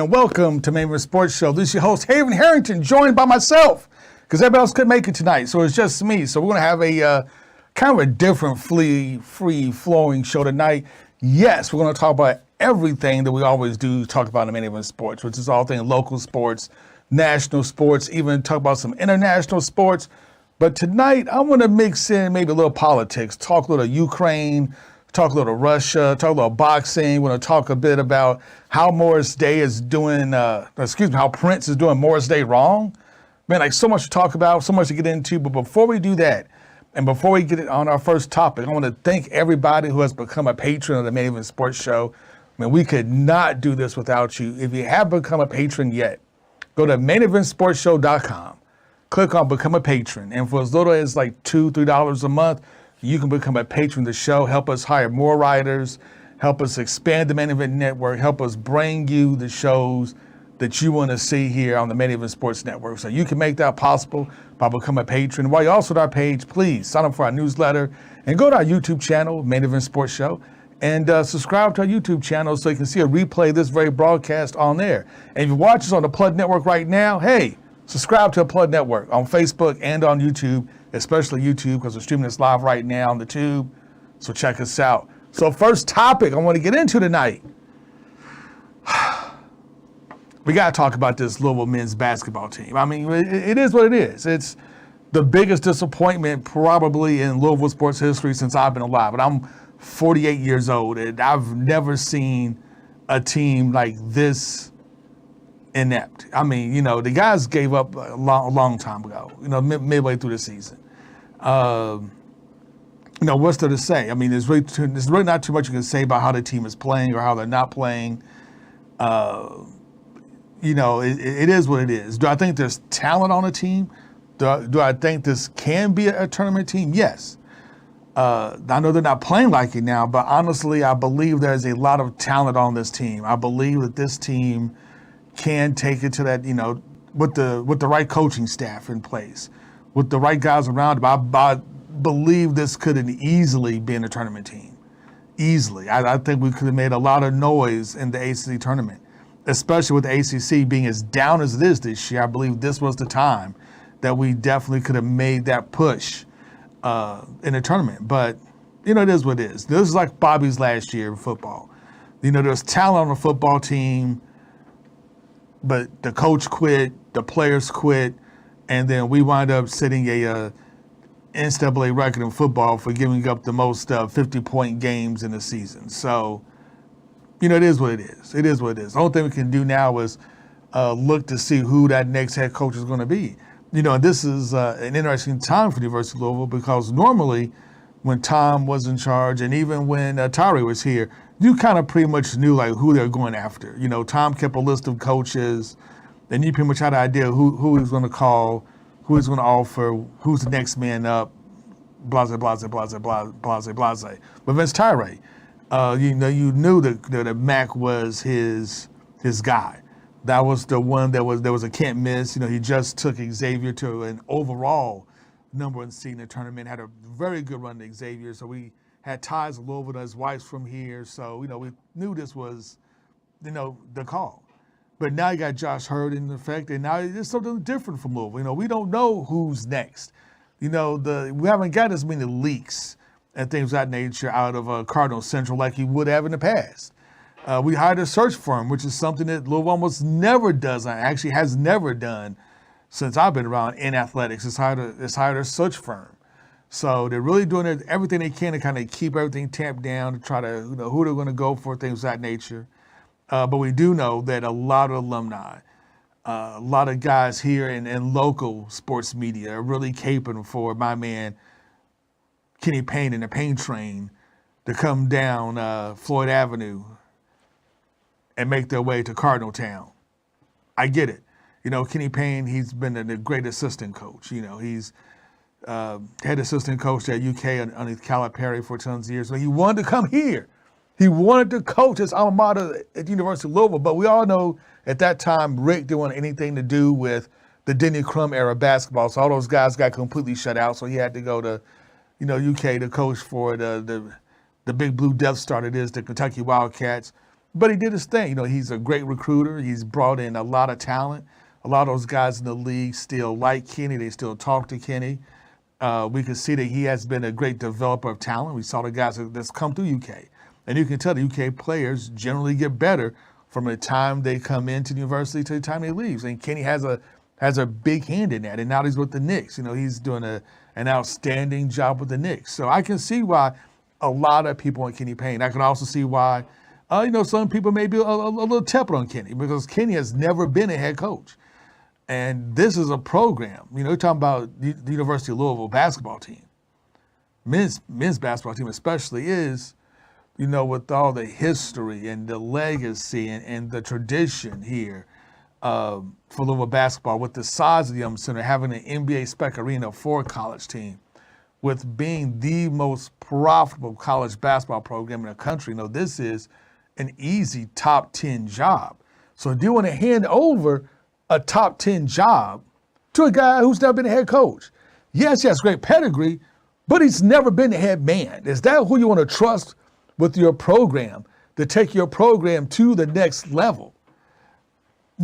and welcome to Maven Sports Show. This is your host, Haven Harrington, joined by myself, because everybody else couldn't make it tonight, so it's just me. So we're going to have a kind of a different free-flowing show tonight. Yes, we're going to talk about everything that we always do talk about in Maven Sports, which is all things local sports, national sports, even talk about some international sports. But tonight, I want to mix in maybe a little politics, talk a little Ukraine, talk a little Russia, talk a little boxing. We're going to talk a bit about how Morris Day is doing, how Prince is doing Morris Day wrong. Man, like so much to talk about, so much to get into. But before we do that, and before we get on our first topic, I want to thank everybody who has become a patron of the Maven Sports Show. Man, we could not do this without you. If you haven't become a patron yet, go to maineventsportshow.com, click on Become a Patron. And for as little as like $2, $3 a month, you can become a patron of the show, help us hire more writers, help us expand the Main Event Network, help us bring you the shows that you want to see here on the Main Event Sports Network. So you can make that possible by becoming a patron. While you're also on our page, please sign up for our newsletter and go to our YouTube channel, Main Event Sports Show, and subscribe to our YouTube channel so you can see a replay of this very broadcast on there. And if you watch us on the Plug Network right now, hey, subscribe to the Plug Network on Facebook and on YouTube, especially YouTube, because we're streaming this live right now on the tube. So check us out. So first topic I want to get into tonight. We got to talk about this Louisville men's basketball team. I mean, it is what it is. It's the biggest disappointment probably in Louisville sports history since I've been alive. And I'm 48 years old, and I've never seen a team like this inept. I mean, you know, the guys gave up a long time ago, you know, midway through the season. You know, what's there to say? I mean, there's really not too much you can say about how the team is playing or how they're not playing. You know, it is what it is. Do I think there's talent on the team? Do I think this can be a tournament team? Yes. I know they're not playing like it now, but honestly, I believe there's a lot of talent on this team. I believe that this team can take it to that, you know, with the right coaching staff in place, with the right guys around them. I believe this could have easily been a tournament team. Easily. I think we could have made a lot of noise in the ACC tournament, especially with the ACC being as down as it is this year. I believe this was the time that we definitely could have made that push in the tournament. But, you know, it is what it is. This is like Bobby's last year in football. You know, there's talent on the football team, but the coach quit, the players quit, and then we wind up setting a NCAA record in football for giving up the most 50-point games in the season. So, you know, it is what it is. It is what it is. The only thing we can do now is look to see who that next head coach is going to be. You know, this is an interesting time for the University of Louisville because normally when Tom was in charge and even when Tyree was here, you kind of pretty much knew like who they're going after. You know, Tom kept a list of coaches, and you pretty much had an idea who he was going to call, who he's going to offer, who's the next man up, blase, blase, blase, blase, blase, blase. But Vince Tyree, you know, you knew that Mac was his guy. That was the one there was a can't miss. You know, he just took Xavier to an overall number one seed in the tournament, had a very good run to Xavier. So we had ties with Louisville, his wife's from here. So, you know, we knew this was, you know, the call. But now you got Josh Hurd in effect, and now it's something different from Louisville. You know, we don't know who's next. You know, we haven't got as many leaks and things of that nature out of Cardinal Central like he would have in the past. We hired a search firm, which is something that Louisville almost never does, actually has never done since I've been around in athletics. It's hired a search firm. So they're really doing everything they can to kind of keep everything tamped down, to try to, you know, who they're going to go for, things of that nature. But we do know that a lot of alumni, a lot of guys here in local sports media are really caping for my man Kenny Payne and the Payne train to come down Floyd Avenue and make their way to Cardinal Town. I get it. You know, Kenny Payne, he's been a great assistant coach. You know, he's head assistant coach at UK underneath Calipari for tons of years. So he wanted to come here. He wanted to coach his alma mater at the University of Louisville, but we all know at that time Rick didn't want anything to do with the Denny Crum era basketball. So all those guys got completely shut out. So he had to go to, you know, UK to coach for the big blue Death Star that is the Kentucky Wildcats. But he did his thing. He's a great recruiter. He's brought in a lot of talent. A lot of those guys in the league still like Kenny. They still talk to Kenny. We can see that he has been a great developer of talent. We saw the guys that's come through UK. And you can tell the UK players generally get better from the time they come into the university to the time they leave. And Kenny has a big hand in that. And now he's with the Knicks. He's doing an outstanding job with the Knicks. So I can see why a lot of people want Kenny Payne. I can also see why, some people may be a little tepid on Kenny because Kenny has never been a head coach. And this is a program. You're talking about the University of Louisville basketball team. Men's basketball team especially is, with all the history and the legacy and the tradition here for Louisville basketball, with the size of the Yum Center, having an NBA spec arena for a college team, with being the most profitable college basketball program in the country, this is an easy top 10 job. So do you want to hand over a top 10 job to a guy who's never been a head coach? Yes, he has great pedigree, but he's never been the head man. Is that who you want to trust with your program to take your program to the next level?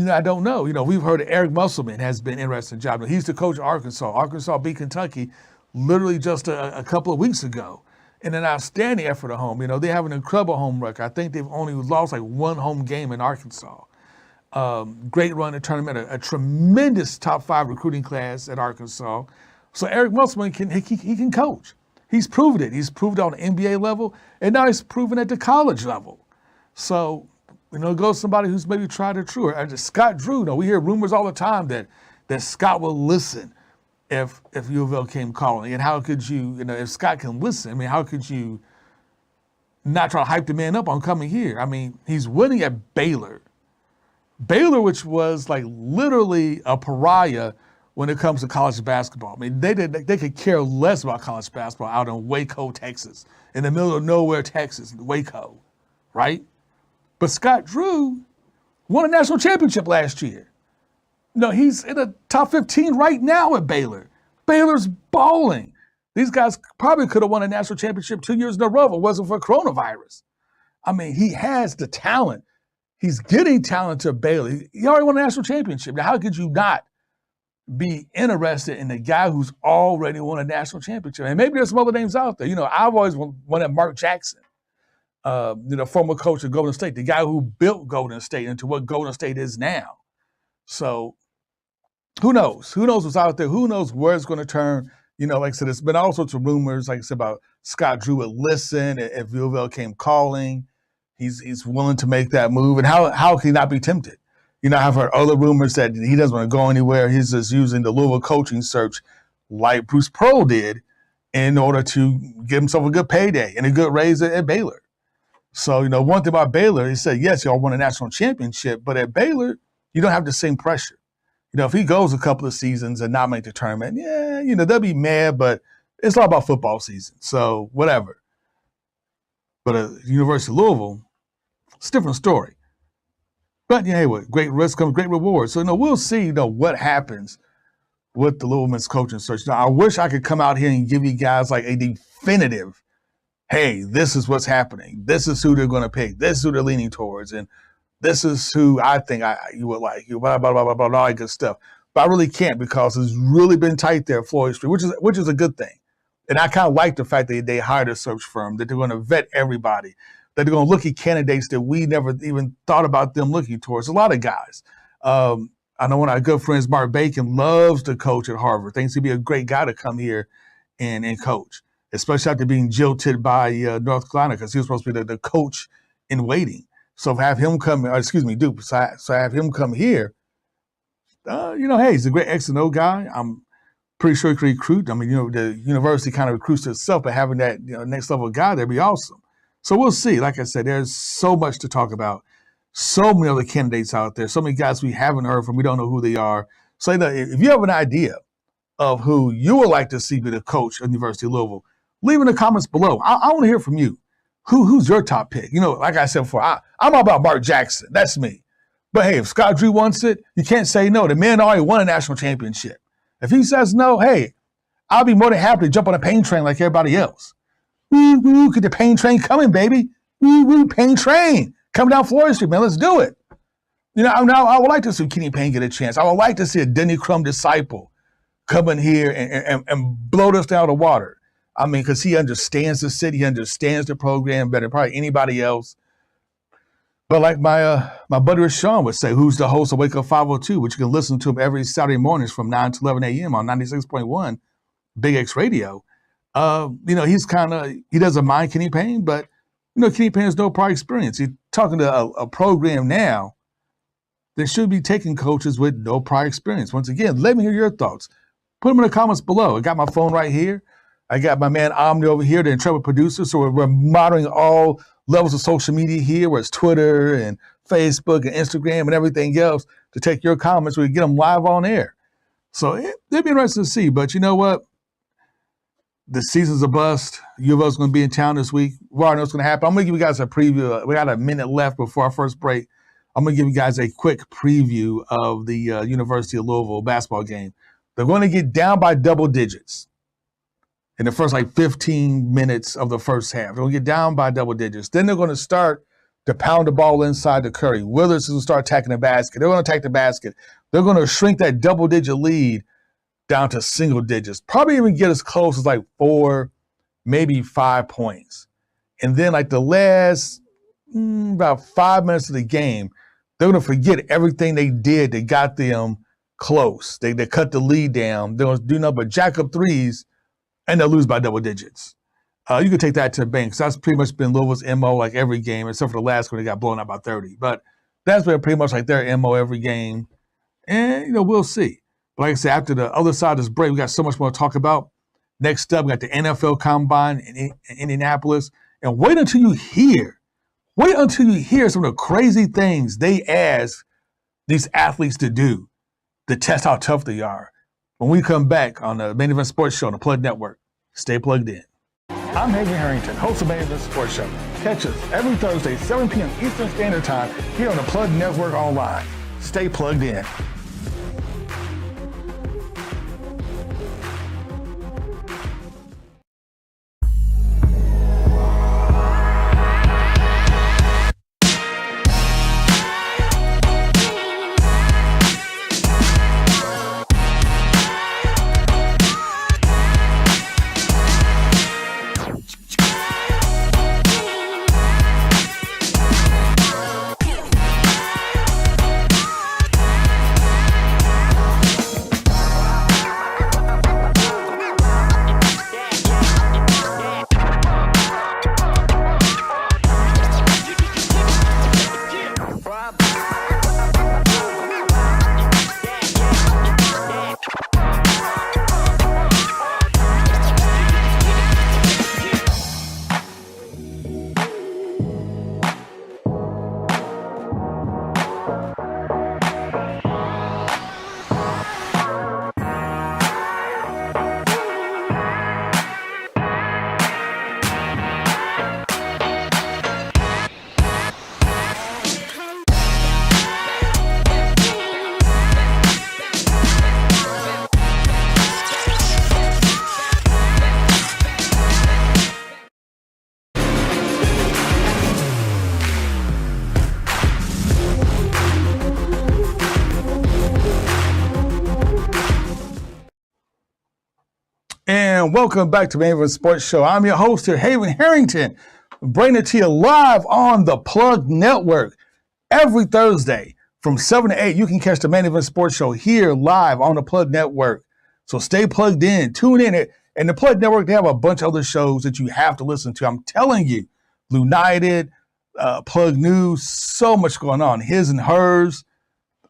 I don't know. We've heard Eric Musselman has been interested in the job. He's the coach of Arkansas. Arkansas beat Kentucky literally just a couple of weeks ago in an outstanding effort at home. They have an incredible home record. I think they've only lost like one home game in Arkansas. Great run in the tournament, a tremendous top 5 recruiting class at Arkansas. So Eric Musselman he can coach. He's proven it. He's proved it on the NBA level, and now he's proven at the college level. So, go somebody who's maybe tried or true. Scott Drew, we hear rumors all the time that Scott will listen if U of L came calling. And how could you, if Scott can listen, how could you not try to hype the man up on coming here? He's winning at Baylor. Baylor, which was like literally a pariah when it comes to college basketball. They could care less about college basketball out in Waco, Texas, in the middle of nowhere, Texas, Waco, right? But Scott Drew won a national championship last year. He's in the top 15 right now at Baylor. Baylor's balling. These guys probably could have won a national championship 2 years in a row if it wasn't for coronavirus. He has the talent. He's getting talent to Baylor. He already won a national championship. Now, how could you not be interested in the guy who's already won a national championship? And maybe there's some other names out there. I've always wanted Mark Jackson, former coach of Golden State, the guy who built Golden State into what Golden State is now. So who knows? Who knows what's out there? Who knows where it's going to turn? Like I said, there's been all sorts of rumors, like I said, about Scott Drew would listen if U of L came calling. He's willing to make that move. And how can he not be tempted? I've heard other rumors that he doesn't want to go anywhere. He's just using the Louisville coaching search like Bruce Pearl did in order to give himself a good payday and a good raise at Baylor. So, one thing about Baylor, he said, yes, y'all won a national championship, but at Baylor, you don't have the same pressure. If he goes a couple of seasons and not make the tournament, they'll be mad, but it's all about football season. So, whatever. But at University of Louisville, it's a different story. But hey, what great risk comes great reward. So we'll see what happens with the Louisville men's coaching search. Now, I wish I could come out here and give you guys like a definitive, hey, this is what's happening. This is who they're going to pick. This is who they're leaning towards, and this is who I think you would like. Blah blah blah blah blah, all that good stuff. But I really can't because it's really been tight there at Floyd Street, which is a good thing. And I kind of like the fact that they hired a search firm, that they're going to vet everybody, that they're going to look at candidates that we never even thought about them looking towards. A lot of guys. I know one of our good friends, Mark Bacon, loves to coach at Harvard. Thinks he'd be a great guy to come here and coach, especially after being jilted by North Carolina because he was supposed to be the coach in waiting. So have him come, Duke. So have him come here. Hey, he's a great X and O guy. I'm pretty sure he could recruit. The university kind of recruits itself, but having that next level guy there'd be awesome. So we'll see. Like I said, there's so much to talk about. So many other candidates out there. So many guys we haven't heard from. We don't know who they are. So if you have an idea of who you would like to see be the coach at the University of Louisville, leave in the comments below. I want to hear from you. Who's your top pick? Like I said before, I'm all about Mark Jackson. That's me. But hey, if Scott Drew wants it, you can't say no. The man already won a national championship. If he says no, hey, I'll be more than happy to jump on a pain train like everybody else. Woo, woo, get the pain train coming, baby. Woo, woo, pain train. Come down Floyd Street, man. Let's do it. You know, I would like to see Kenny Payne get a chance. I would like to see a Denny Crum disciple come in here and blow this down the water. I mean, because he understands the city, he understands the program better than probably anybody else. But like my buddy Rashawn would say, who's the host of Wake Up 502, which you can listen to him every Saturday mornings from 9 to 11 a.m. on 96.1 Big X Radio. You know, he doesn't mind Kenny Payne, but, you know, Kenny Payne has no prior experience. He's talking to a program now that should be taking coaches with no prior experience. Once again, let me hear your thoughts. Put them in the comments below. I got my phone right here. I got my man Omni over here, the intrepid producer. So we're monitoring all levels of social media here, where it's Twitter and Facebook and Instagram and everything else, to take your comments. We can get them live on air. So it'd be interesting to see. But you know what? The season's a bust. U of L's going to be in town this week. We already know what's going to happen. I'm going to give you guys a preview. We got a minute left before our first break. I'm going to give you guys a quick preview of the University of Louisville basketball game. They're going to get down by double digits in the first 15 minutes of the first half. They're going to get down by double digits. Then they're going to start to pound the ball inside the Curry. Willis is going to start attacking the basket. They're going to attack the basket. They're going to shrink that double-digit lead down to single digits. Probably even get as close as 4, maybe 5 points. And then the last about 5 minutes of the game, they're going to forget everything they did that got them close. They cut the lead down. They're going to do nothing but jack up threes, and they'll lose by double digits. You can take that to the bank, because that's pretty much been Louisville's MO every game, except for the last one they got blown out by 30. But that's been pretty much their MO every game. And, we'll see. But like I said, after the other side of this break, we got so much more to talk about. Next up, we got the NFL Combine in Indianapolis. And wait until you hear some of the crazy things they ask these athletes to do to test how tough they are. When we come back on the Main Event Sports Show on the Plug Network, stay plugged in. I'm Haven Harrington, host of Main Event Sports Show. Catch us every Thursday, 7 p.m. Eastern Standard Time, here on the Plug Network online. Stay plugged in. And welcome back to Main Event Sports Show. I'm your host here, Haven Harrington, bringing it to you live on the Plug Network. Every Thursday from 7 to 8, you can catch the Main Event Sports Show here live on the Plug Network. So stay plugged in, tune in. And the Plug Network, they have a bunch of other shows that you have to listen to. I'm telling you, United, Plug News, so much going on. His and hers.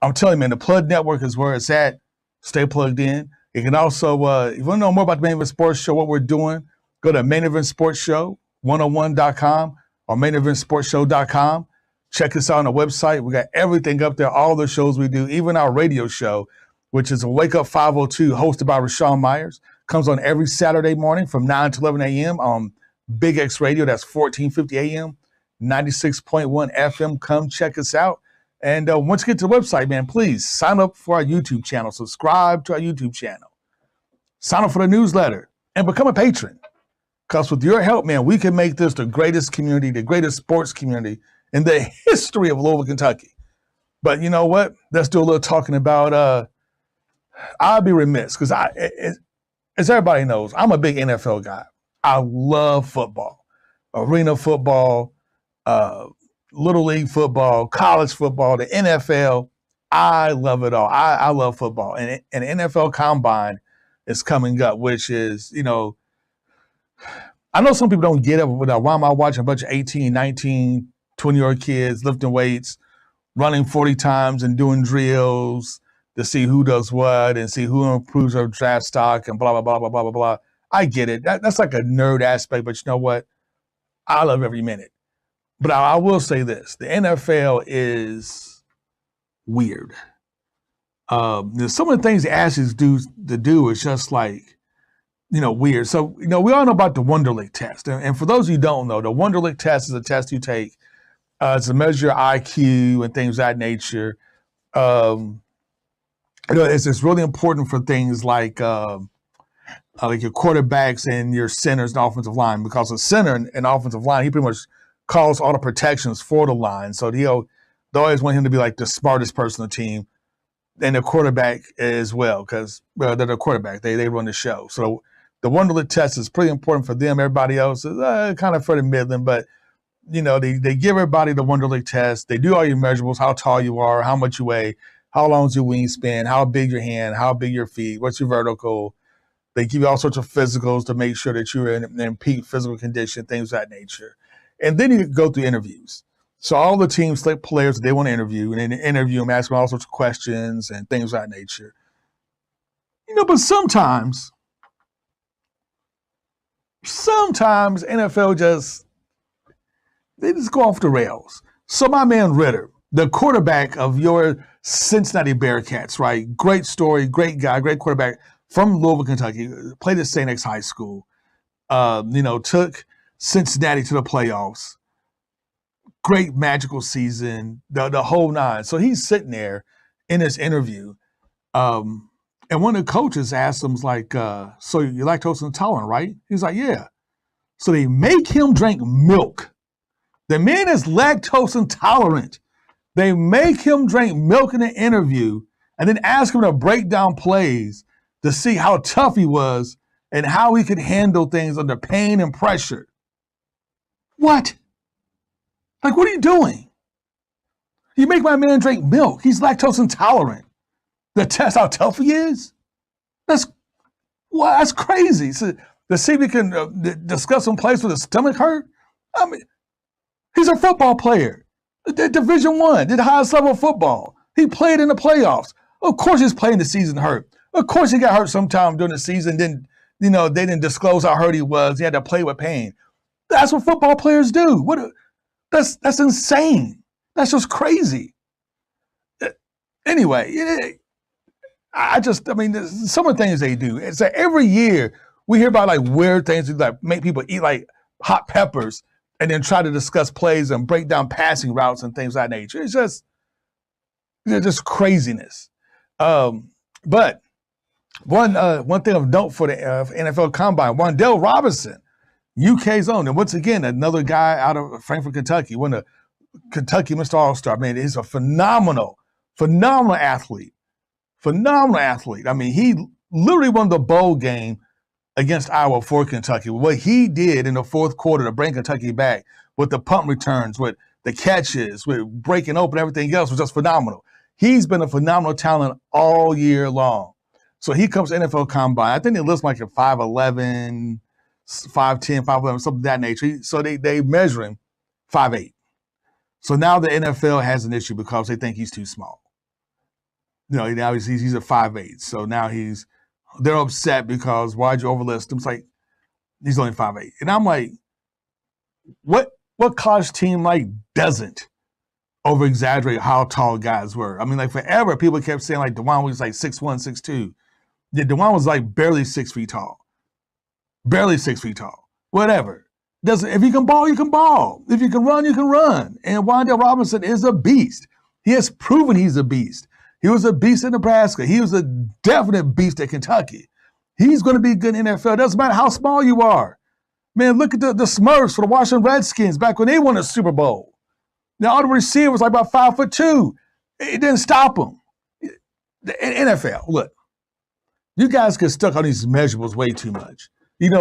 I'm telling you, man, the Plug Network is where it's at. Stay plugged in. You can also, if you want to know more about the Main Event Sports Show, what we're doing, go to Main Event Sports Show 101.com or maineventsportshow.com. Check us out on the website. We got everything up there, all the shows we do, even our radio show, which is a Wake Up 502, hosted by Rashawn Myers. Comes on every Saturday morning from 9 to 11 a.m. on Big X Radio. That's 1450 a.m., 96.1 FM. Come check us out. And once you get to the website, man, please sign up for our YouTube channel. Subscribe to our YouTube channel. Sign up for the newsletter and become a patron. Because with your help, man, we can make this the greatest community, the greatest sports community in the history of Louisville, Kentucky. But you know what? Let's do a little talking about. I'll be remiss because as everybody knows, I'm a big NFL guy. I love football, arena football, uh, little league football, college football, the NFL. I love it all. I love football, and NFL Combine is coming up, which is I know some people don't get it, but why am I watching a bunch of 18, 19, 20-year-old kids lifting weights, running 40 times and doing drills to see who does what and see who improves their draft stock and blah, blah, blah, blah, blah, blah, blah. I get it. That's like a nerd aspect, but you know what? I love every minute. But I will say this. The NFL is weird. Some of the things they ask you to do is just like, weird. So, we all know about the Wonderlic test. And for those of you who don't know, the Wonderlic test is a test you take to measure your IQ and things of that nature. It's really important for things like your quarterbacks and your centers and offensive line, because a center and offensive line, he pretty much calls all the protections for the line. So they always want him to be like the smartest person on the team, and the quarterback as well, because they're the quarterback. They run the show. So the Wonderlic test is pretty important for them. Everybody else is kind of for the middling, but they give everybody the Wonderlic test. They do all your measurables, how tall you are, how much you weigh, how long is your wingspan, how big your hand, how big your feet, what's your vertical. They give you all sorts of physicals to make sure that you're in peak physical condition, things of that nature. And then you go through interviews. So all the teams select players that they want to interview, and then interview them, ask them all sorts of questions and things of that nature. But sometimes NFL just go off the rails. So my man Ritter, the quarterback of your Cincinnati Bearcats, right? Great story, great guy, great quarterback from Louisville, Kentucky, played at St. X High School, took Cincinnati to the playoffs. Great magical season, the whole nine. So he's sitting there in this interview, and one of the coaches asked him, like, so you're lactose intolerant, right? He's like, yeah. So they make him drink milk. The man is lactose intolerant. They make him drink milk in the interview and then ask him to break down plays to see how tough he was and how he could handle things under pain and pressure. What? Like, what are you doing? You make my man drink milk. He's lactose intolerant. To test how tough he is? That's crazy. So, to see if we can discuss some plays with his stomach hurt? I mean, he's a football player. Division I, did the highest level of football. He played in the playoffs. Of course he's playing the season hurt. Of course he got hurt sometime during the season. Then, they didn't disclose how hurt he was. He had to play with pain. That's what football players do. That's insane. That's just crazy. Anyway, some of the things they do. It's like every year we hear about like weird things like make people eat like hot peppers and then try to discuss plays and break down passing routes and things of that nature. It's just craziness. But one thing of note for the NFL Combine, Wan'Dale Robinson, UK's own, and once again, another guy out of Frankfort, Kentucky, won the Kentucky Mr. All-Star. Man, he's a phenomenal athlete. Phenomenal athlete. I mean, he literally won the bowl game against Iowa for Kentucky. What he did in the fourth quarter to bring Kentucky back with the punt returns, with the catches, with breaking open everything else was just phenomenal. He's been a phenomenal talent all year long. So he comes to NFL Combine. I think it looks like a 5'11", 5'10", 5'11", something of that nature. So they measure him 5'8". So now the NFL has an issue because they think he's too small. Now he's a 5'8". So now they're upset because why'd you overlist him? It's like, he's only 5'8". And I'm like, what college team doesn't over-exaggerate how tall guys were? I mean, like forever, people kept saying like DeJuan was like 6'1", 6'2". Yeah, DeJuan was like barely 6 feet tall. Barely 6 feet tall. Whatever. If you can ball, you can ball. If you can run, you can run. And Wan'Dale Robinson is a beast. He has proven he's a beast. He was a beast in Nebraska. He was a definite beast at Kentucky. He's going to be good in the NFL. It doesn't matter how small you are. Man, look at the Smurfs for the Washington Redskins back when they won a Super Bowl. Now all the receivers like about 5'2". It didn't stop them. The NFL, look, you guys get stuck on these measurables way too much.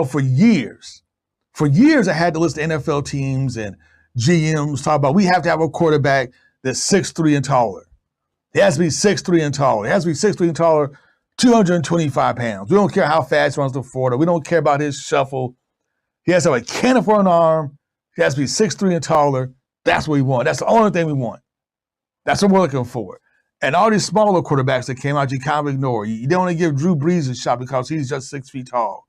For years, I had to listen to NFL teams and GMs talk about we have to have a quarterback that's 6'3" and taller. He has to be 6'3" and taller. He has to be 6'3" and taller, 225 pounds. We don't care how fast he runs the 40. We don't care about his shuffle. He has to have a cannon for an arm. He has to be 6'3" and taller. That's what we want. That's the only thing we want. That's what we're looking for. And all these smaller quarterbacks that came out, you kind of ignore. You don't want to give Drew Brees a shot because he's just 6 feet tall.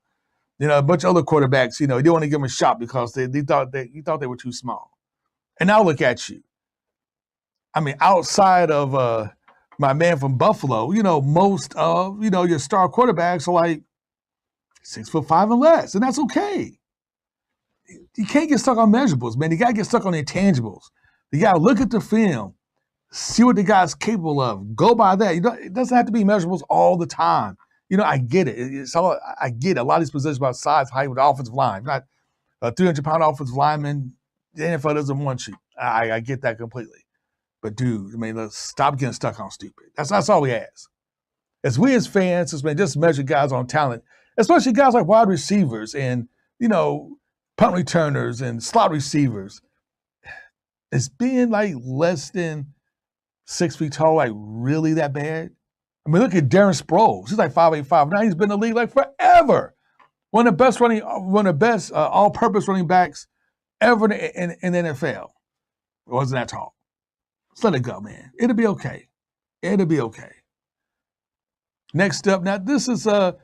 A bunch of other quarterbacks, you don't want to give them a shot because they thought they were too small. And now look at you. I mean, outside of my man from Buffalo, most of, your star quarterbacks are like 6'5" and less, and that's okay. You can't get stuck on measurables, man. You got to get stuck on intangibles. You got to look at the film, see what the guy's capable of. Go by that. It doesn't have to be measurables all the time. I get it. I get it. A lot of these positions about size, height with the offensive line. Not a 300-pound offensive lineman. The NFL doesn't want you. I get that completely. But dude, let's stop getting stuck on stupid. That's all we ask. As we as fans, just measure guys on talent, especially guys like wide receivers and punt returners and slot receivers. Is being like less than 6 feet tall like really that bad? Look at Darren Sproles. He's like 5'8", now. He's been in the league like forever. One of the best all-purpose running backs ever in the NFL. It wasn't that tall. Just let it go, man. It'll be okay. It'll be okay. Next up, now this is I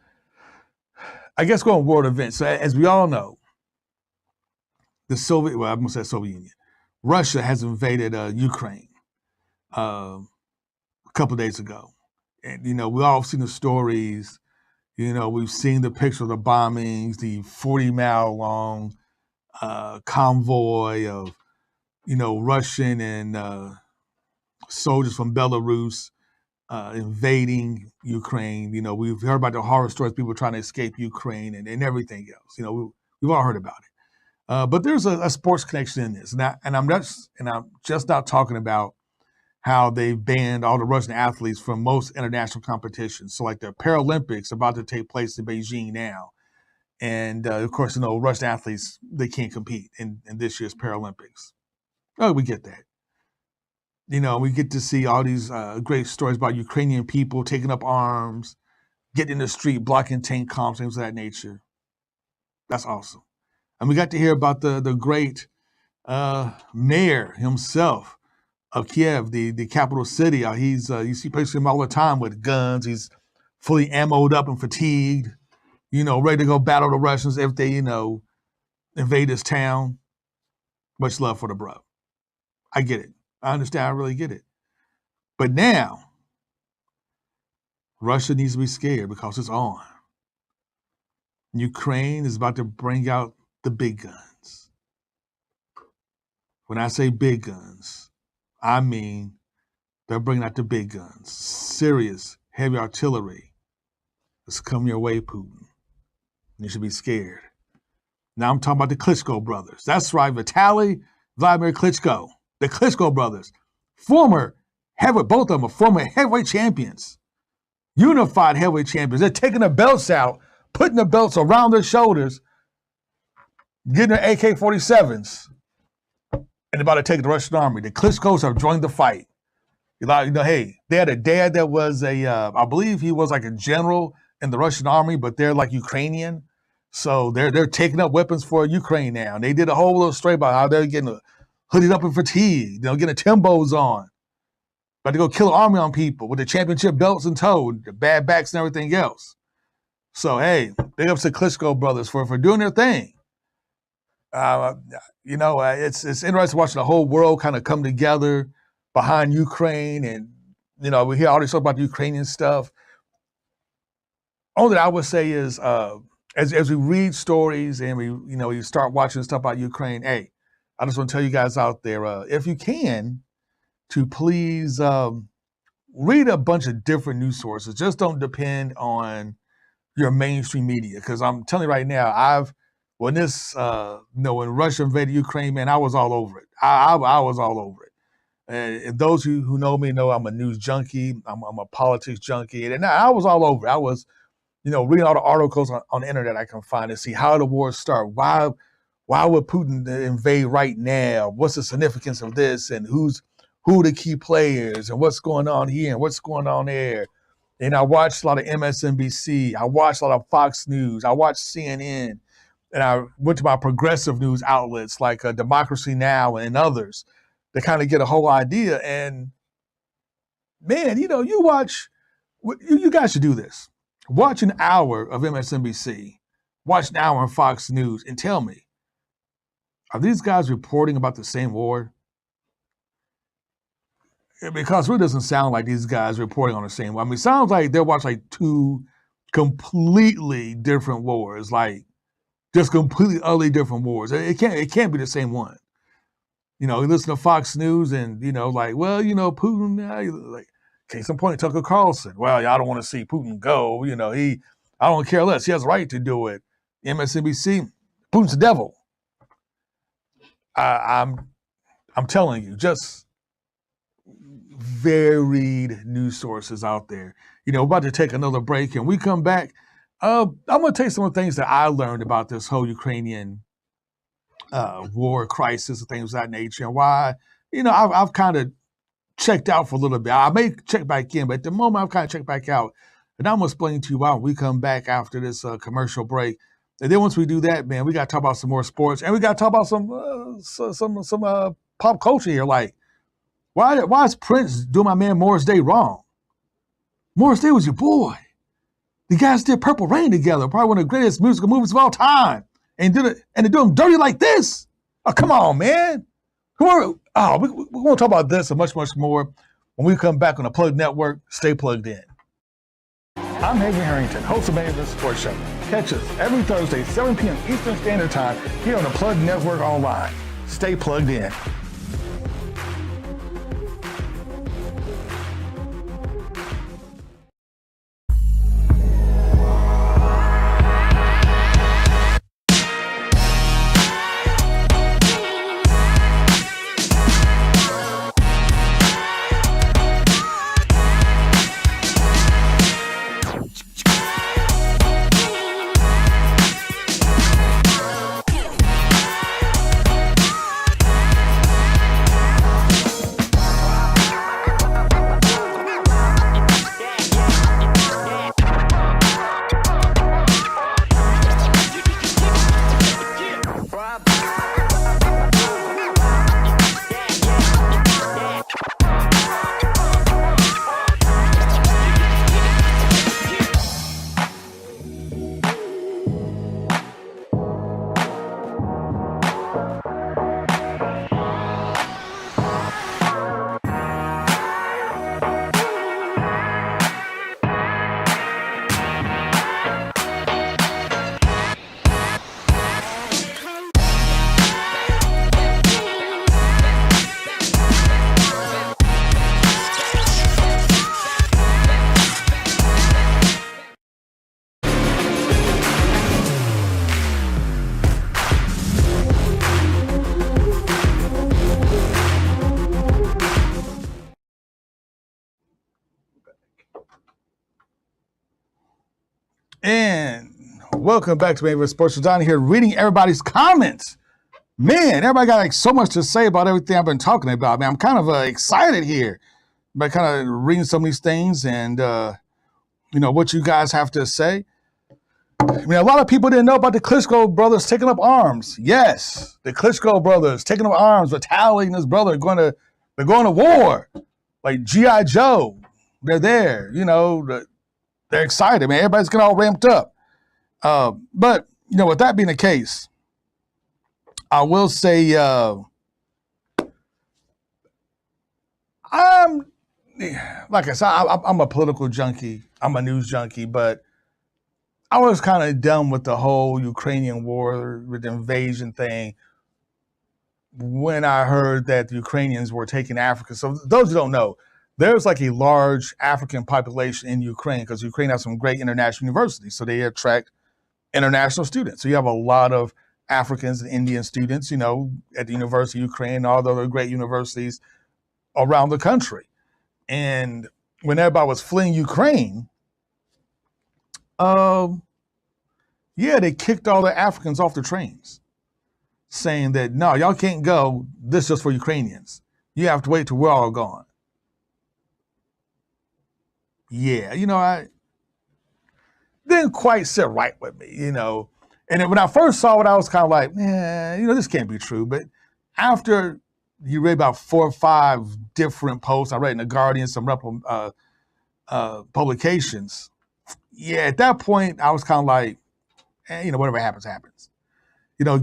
guess going world events. So as we all know, I'm gonna say Soviet Union. Russia has invaded Ukraine a couple of days ago. And, we all seen the stories. We've seen the picture of the bombings, the 40-mile-long convoy of, Russian and soldiers from Belarus invading Ukraine. We've heard about the horror stories, people trying to escape Ukraine and everything else. We've all heard about it. But there's a sports connection in this. And I'm just not talking about how they've banned all the Russian athletes from most international competitions. So like the Paralympics about to take place in Beijing now. And of course, Russian athletes, they can't compete in this year's Paralympics. Oh, we get that. We get to see all these great stories about Ukrainian people taking up arms, getting in the street, blocking tank comps, things of that nature. That's awesome. And we got to hear about the great mayor himself of Kiev, the capital city. You see pictures of him all the time with guns. He's fully ammoed up and fatigued, ready to go battle the Russians if they, invade his town. Much love for the bro. I get it. I understand. I really get it. But now, Russia needs to be scared because it's on. Ukraine is about to bring out the big guns. When I say big guns, I mean they're bringing out the big guns. Serious, heavy artillery. It's coming your way, Putin. You should be scared. Now I'm talking about the Klitschko brothers. That's right, Vitaly, Vladimir Klitschko. The Klitschko brothers. Both of them are former heavyweight champions. Unified heavyweight champions. They're taking the belts out, putting the belts around their shoulders, getting their AK-47s, and about to take the Russian army. The Klitschkos have joined the fight. Hey, they had a dad that was I believe he was like a general in the Russian army, but they're like Ukrainian. So they're taking up weapons for Ukraine now. And they did a whole little story about how they're getting hooded up and fatigued, getting the Timbos on. About to go kill an army on people with the championship belts in tow, the bad backs and everything else. So, hey, big ups to Klitschko brothers for doing their thing. It's interesting watching the whole world kind of come together behind Ukraine. And, we hear all this stuff about the Ukrainian stuff. All that I would say is, as we read stories and we start watching stuff about Ukraine, hey, I just want to tell you guys out there, if you can, to please read a bunch of different news sources. Just don't depend on your mainstream media, because I'm telling you right now, when Russia invaded Ukraine, man, I was all over it. I was all over it. And those who know me know I'm a news junkie. I'm a politics junkie. And I was all over. I was, reading all the articles on the internet I can find to see how the war start. Why would Putin invade right now? What's the significance of this? And who are the key players? And what's going on here? And what's going on there? And I watched a lot of MSNBC. I watched a lot of Fox News. I watched CNN. And I went to my progressive news outlets like Democracy Now! And others to kind of get a whole idea. And man, you watch, you guys should do this. Watch an hour of MSNBC, watch an hour on Fox News, and tell me, are these guys reporting about the same war? Because it really doesn't sound like these guys reporting on the same war. I mean, it sounds like they're watching like two completely different wars, like just completely utterly different wars. It can't be the same one. You listen to Fox News and, Putin, like, case in point, Tucker Carlson. Well, y'all don't want to see Putin go. I don't care less. He has a right to do it. MSNBC, Putin's the devil. I'm telling you, just varied news sources out there. We're about to take another break, and we come back. I'm going to tell you some of the things that I learned about this whole Ukrainian war crisis and things of that nature, and why, I've kind of checked out for a little bit. I may check back in, but at the moment I've kind of checked back out. And I'm going to explain to you why when we come back after this commercial break. And then once we do that, man, we got to talk about some more sports, and we got to talk about some pop culture here. Like, why is Prince doing my man Morris Day wrong? Morris Day was your boy. The guys did Purple Rain together, probably one of the greatest musical movies of all time. And to do him dirty like this? Oh, come on, man. Come on. Oh, we're going to talk about this and much, much more when we come back on the Plug Network. Stay plugged in. I'm Hagen Harrington, host of Main Event Sports Show. Catch us every Thursday, 7 p.m. Eastern Standard Time here on the Plug Network online. Stay plugged in. And welcome back to Main Event Sports. Down here reading everybody's comments. Man, everybody got like so much to say about everything I've been talking about. Man, I'm kind of excited here by kind of reading some of these things and, what you guys have to say. I mean, a lot of people didn't know about the Klitschko brothers taking up arms. Yes, the Klitschko brothers taking up arms, Vitaly and his brother they're going to war. Like G.I. Joe, they're there, they're excited, man. Everybody's getting all ramped up. But, with that being the case, I will say like I said, I'm a political junkie. I'm a news junkie, but I was kind of done with the whole Ukrainian war, with the invasion thing, when I heard that the Ukrainians were taking Africa. So those who don't know, there's like a large African population in Ukraine because Ukraine has some great international universities. So they attract international students. So you have a lot of Africans and Indian students, at the University of Ukraine, all the other great universities around the country. And when everybody was fleeing Ukraine, yeah, they kicked all the Africans off the trains, saying that, no, y'all can't go. This is just for Ukrainians. You have to wait till we're all gone. Yeah, I didn't quite sit right with me, And then when I first saw it, I was kind of like, this can't be true. But after you read about 4 or 5 different posts, I read in The Guardian, some publications. Yeah, at that point, I was kind of like, whatever happens, happens.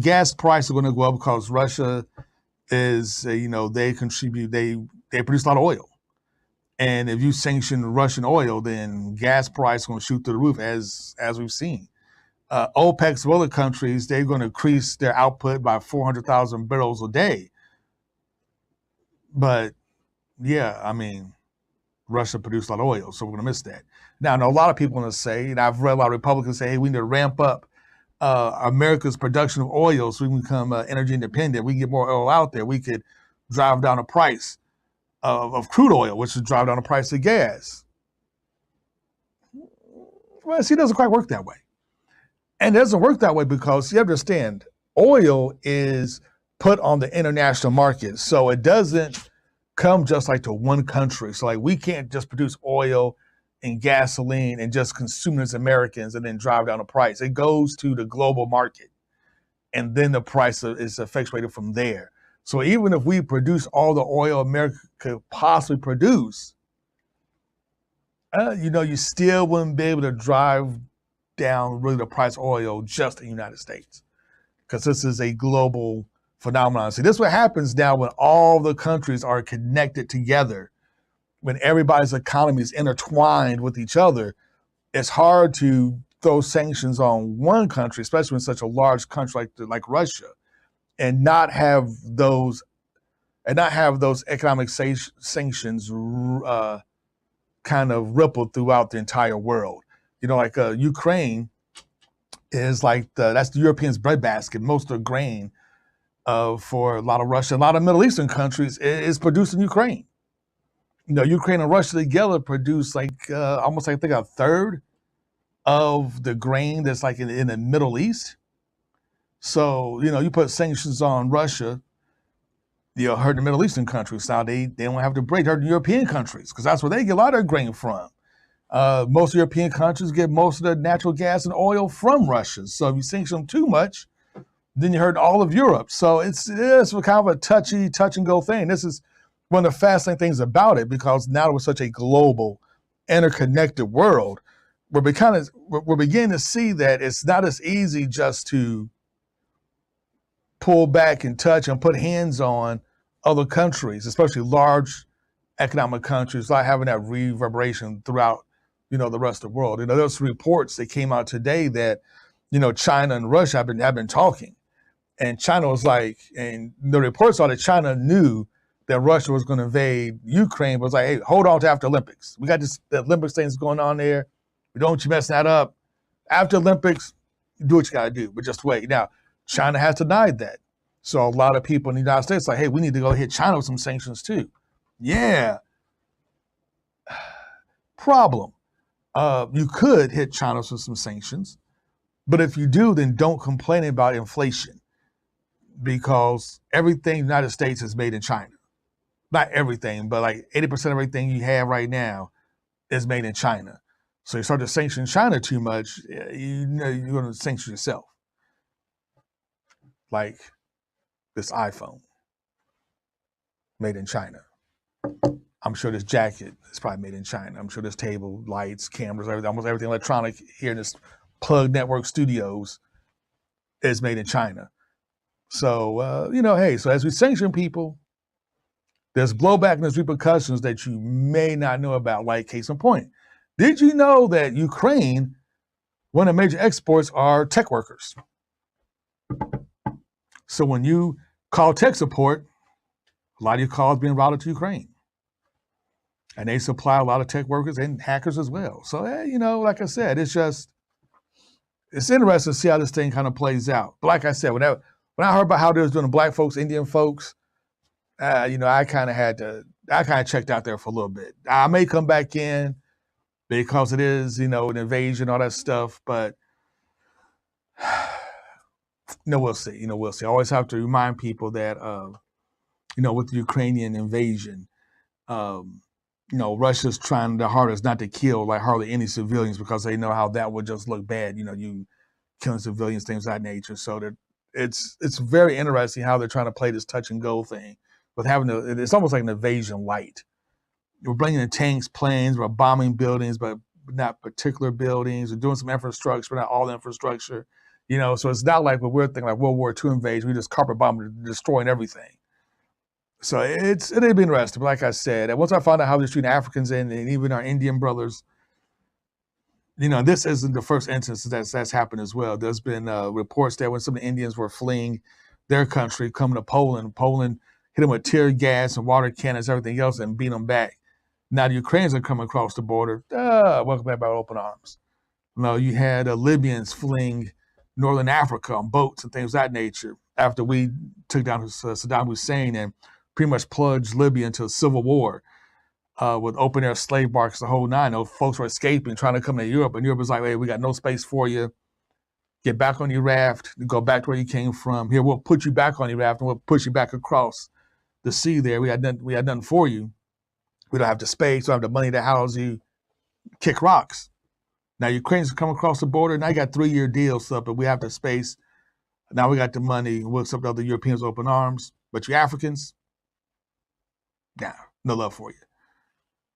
Gas prices are going to go up because Russia is, they contribute, they produce a lot of oil. And if you sanction Russian oil, then gas price is going to shoot through the roof, as we've seen. OPEC, some other countries, they're going to increase their output by 400,000 barrels a day. But yeah, Russia produced a lot of oil, so we're going to miss that. Now, I know a lot of people are going to say, and I've read a lot of Republicans say, hey, we need to ramp up America's production of oil so we can become energy independent. We can get more oil out there. We could drive down the price of crude oil, which would drive down the price of gas. Well, see, it doesn't quite work that way. And it doesn't work that way because you understand, oil is put on the international market. So it doesn't come just like to one country. So like we can't just produce oil and gasoline and just consume it as Americans and then drive down the price. It goes to the global market. And then the price is effectuated from there. So even if we produce all the oil America could possibly produce, you still wouldn't be able to drive down really the price of oil just in the United States, because this is a global phenomenon. See, this is what happens now when all the countries are connected together, when everybody's economy is intertwined with each other. It's hard to throw sanctions on one country, especially in such a large country like Russia, and not have those economic sanctions kind of ripple throughout the entire world. Ukraine is that's the Europeans' breadbasket. Most of the grain for a lot of Russia, a lot of Middle Eastern countries is produced in Ukraine. Ukraine and Russia together produce almost I think a third of the grain that's in the Middle East. So, you put sanctions on Russia, hurt the Middle Eastern countries. Now they don't have to break, hurt the European countries, because that's where they get a lot of their grain from. Most European countries get most of their natural gas and oil from Russia. So if you sanction them too much, then you hurt all of Europe. So it's kind of a touch and go thing. This is one of the fascinating things about it, because now we're such a global, interconnected world, we're beginning to see that it's not as easy just to pull back and touch and put hands on other countries, especially large economic countries, like having that reverberation throughout, the rest of the world. There's reports that came out today that, China and Russia have been talking, and China was and the reports are that China knew that Russia was going to invade Ukraine, but was like, hey, hold on to after Olympics. We got the Olympics things going on there. We don't want you messing that up. After Olympics, do what you got to do, but just wait. Now, China has denied that. So a lot of people in the United States are like, hey, we need to go hit China with some sanctions too. Yeah. Problem. You could hit China with some sanctions, but if you do, then don't complain about inflation, because everything in the United States is made in China. Not everything, but 80% of everything you have right now is made in China. So you start to sanction China too much, you're going to sanction yourself. Like this iPhone, made in China. I'm sure this jacket is probably made in China. I'm sure this table, lights, cameras, everything, almost everything electronic here in this Plug Network Studios is made in China. So, hey, so as we sanction people, there's blowback and there's repercussions that you may not know about, like case in point. Did you know that Ukraine, one of the major exports are tech workers? So when you call tech support, a lot of your calls being routed to Ukraine. And they supply a lot of tech workers and hackers as well. So, like I said, it's interesting to see how this thing kind of plays out. But like I said, when I heard about how they was doing the black folks, Indian folks, I kind of had to I kind of checked out there for a little bit. I may come back in because it is, an invasion, all that stuff, but we'll see. We'll see. I always have to remind people that, with the Ukrainian invasion, Russia's trying their hardest not to kill like hardly any civilians because they know how that would just look bad. You killing civilians, things of that nature. So that it's very interesting how they're trying to play this touch and go thing with having it's almost like an invasion light. We're bringing in tanks, planes, we're bombing buildings, but not particular buildings. We're doing some infrastructure, but not all the infrastructure. So it's not like what we're thinking like World War II invasion. We just carpet bombing, destroying everything. So it'll be interesting. But like I said, once I found out how they're treating Africans and even our Indian brothers, this isn't the first instance that's happened as well. There's been reports that when some of the Indians were fleeing their country, coming to Poland hit them with tear gas and water cannons, everything else, and beat them back. Now the Ukrainians are coming across the border. Welcome back by open arms. You had Libyans fleeing Northern Africa on boats and things of that nature after we took down Saddam Hussein and pretty much plunged Libya into a civil war. With open air slave barks, the whole nine. Folks were escaping, trying to come to Europe, and Europe was like, "Hey, we got no space for you. Get back on your raft. Go back to where you came from. Here, we'll put you back on your raft, and we'll push you back across the sea. There, we had nothing for you. We don't have the space. We don't have the money to house you. Kick rocks." Now Ukrainians come across the border. Now you got 3-year deals up, but we have the space. Now we got the money. We'll accept other Europeans open arms, but you Africans, no love for you.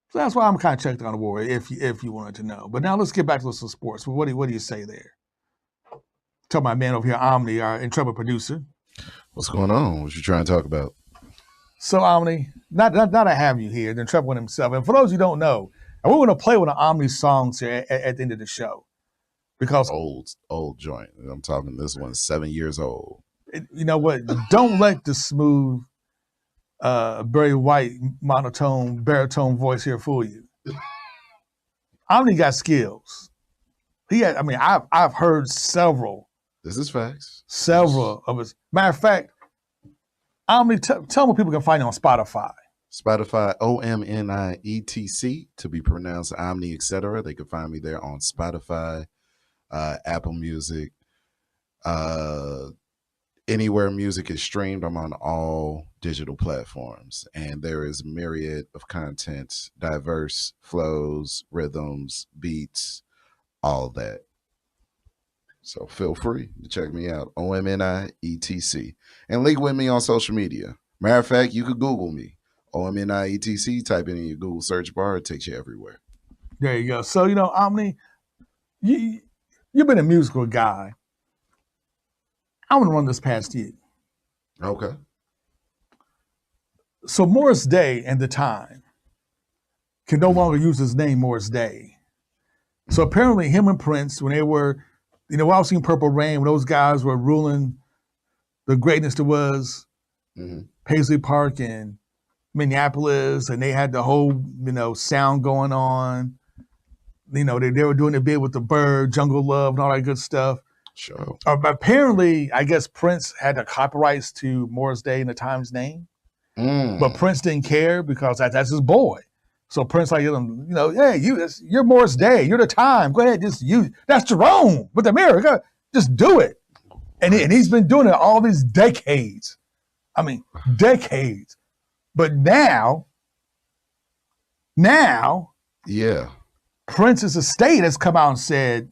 So that's why I'm kind of checked on the war, if you wanted to know. But now let's get back to some sports. What do you say there? Tell my man over here, Omni, our intrepid producer. What's going on? What you trying to talk about? So Omni, not to have you here, the intrepid one himself. And for those who don't know, we're going to play one of Omni's songs here at the end of the show, because old joint. I'm talking. This one's 7 years old. You know what? Don't let the smooth, very white, monotone, baritone voice here fool you. Omni got skills. I've heard several. This is facts. Several of us. Matter of fact, Omni, tell them what people can find you on Spotify. Spotify, OMNIETC, to be pronounced Omni, etc. They can find me there on Spotify, Apple Music, anywhere music is streamed. I'm on all digital platforms, and there is a myriad of content, diverse flows, rhythms, beats, all of that. So feel free to check me out, OMNIETC, and link with me on social media. Matter of fact, you could Google me, OMNIETC, type it in your Google search bar, it takes you everywhere. There you go. So, Omni, you've been a musical guy. I want to run this past you. Okay. So Morris Day and the Time can no longer use his name, Morris Day. So apparently him and Prince, when they were, I was seeing Purple Rain, when those guys were ruling the greatness there was, Paisley Park and Minneapolis, and they had the whole, sound going on. They were doing a bit with the Bird, Jungle Love, and all that good stuff. Sure. Apparently, I guess Prince had the copyrights to Morris Day and the Times name, but Prince didn't care because that's his boy. So Prince like, hey, you're Morris Day, you're the Time. Go ahead, just use. That's Jerome with America. Just do it. And he's been doing it all these decades. Decades. But now, yeah, Prince's estate has come out and said,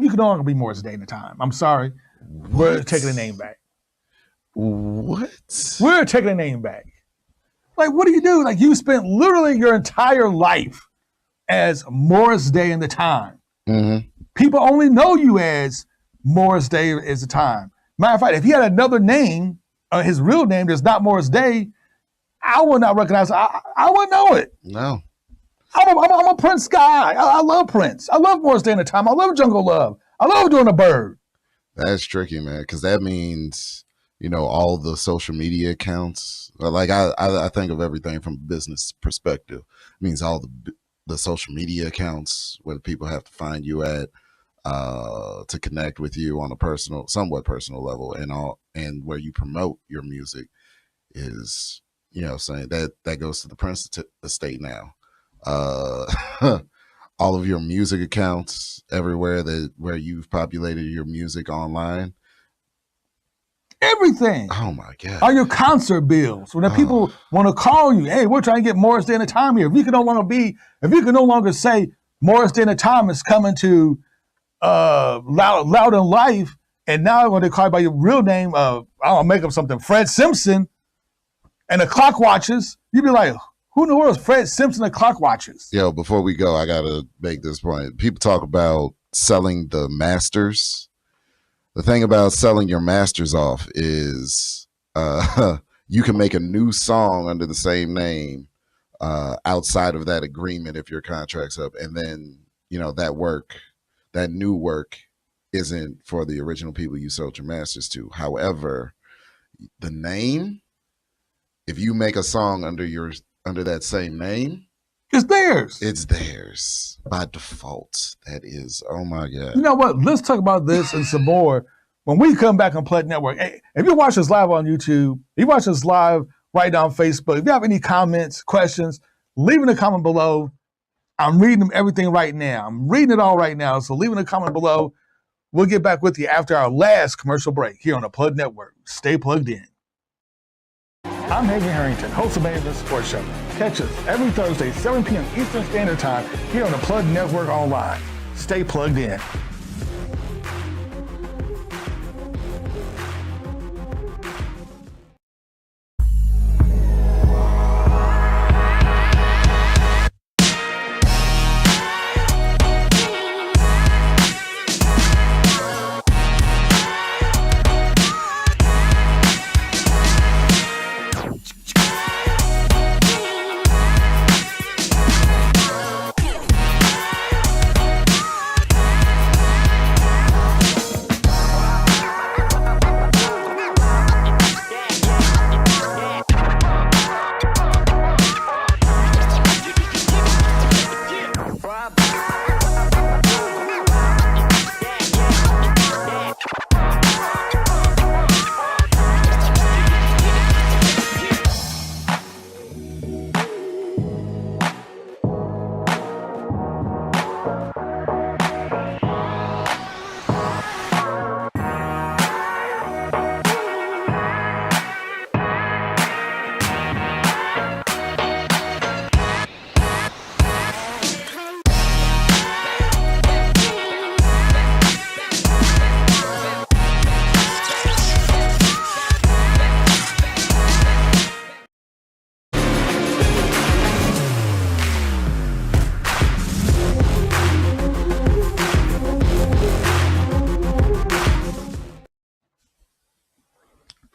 you can no longer be Morris Day in the Time. I'm sorry. What? We're taking the name back. What? We're taking the name back. Like, what do you do? Like, you spent literally your entire life as Morris Day in the Time. Mm-hmm. People only know you as Morris Day is the Time. Matter of fact, if he had another name, his real name that's not Morris Day, I would not recognize it. I wouldn't know it. No. I'm a Prince guy. I love Prince. I love Morris Day in the Time. I love Jungle Love. I love doing a Bird. That's tricky, man, because that means, all the social media accounts. Like I think of everything from a business perspective. It means all the social media accounts where people have to find you at to connect with you on a somewhat personal level, and where you promote your music. is, saying that goes to the Prince estate now. Uh, all of your music accounts everywhere where you've populated your music online. Everything. Oh my God. All your concert bills. When the people want to call you, hey, we're trying to get Morris Day and the Time here. If you can no longer say Morris Day and the Time is coming to Loud in Life, and now when they call you by your real name, I'll make up something, Fred Simpson, and the clock watches, you'd be like, who in the world is Fred Simpson and clock watches? Yo, before we go, I gotta make this point. People talk about selling the masters. The thing about selling your masters off is you can make a new song under the same name outside of that agreement if your contract's up, and then that new work isn't for the original people you sold your masters to. However, the name, if you make a song under that same name, it's theirs. It's theirs by default. That is, oh my God. You know what? Let's talk about this and some more when we come back on Plug Network. Hey, if you watch us live on YouTube, if you watch us live right now on Facebook, if you have any comments, questions, leave in a comment below. I'm reading them everything right now. I'm reading it all right now. So leave in a comment below. We'll get back with you after our last commercial break here on the Plug Network. Stay plugged in. I'm Hayden Harrington, host of Main Sports Show. Catch us every Thursday, 7 p.m. Eastern Standard Time here on the Plug Network Online. Stay plugged in.